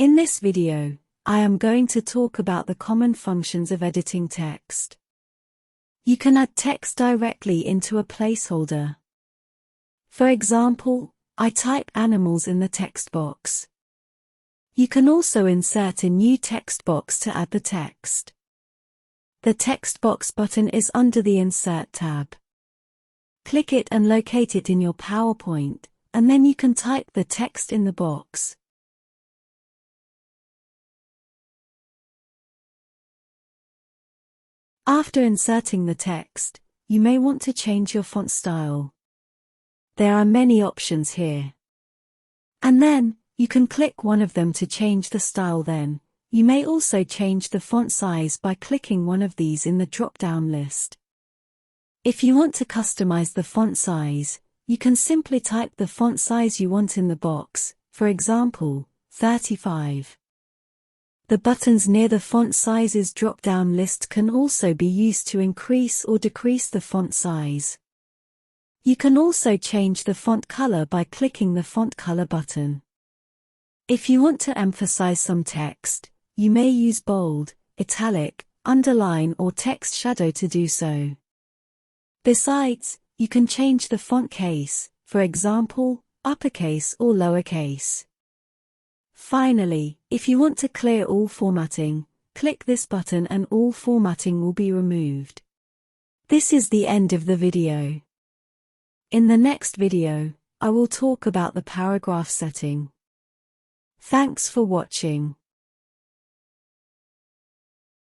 In this video, I am going to talk about the common functions of editing text. You can add text directly into a placeholder. For example, I type animals in the text box. You can also insert a new text box to add the text. The text box button is under the Insert tab. Click it and locate it in your PowerPoint, and then you can type the text in the box. After inserting the text, you may want to change your font style. There are many options here. And then, you can click one of them to change the style. Then, you may also change the font size by clicking one of these in the drop-down list. If you want to customize the font size, you can simply type the font size you want in the box, for example, 35. The buttons near the font sizes drop-down list can also be used to increase or decrease the font size. You can also change the font color by clicking the font color button. If you want to emphasize some text, you may use bold, italic, underline or text shadow to do so. Besides, you can change the font case, for example, uppercase or lowercase. Finally, if you want to clear all formatting, click this button and all formatting will be removed. This is the end of the video. In the next video, I will talk about the paragraph setting. Thanks for watching.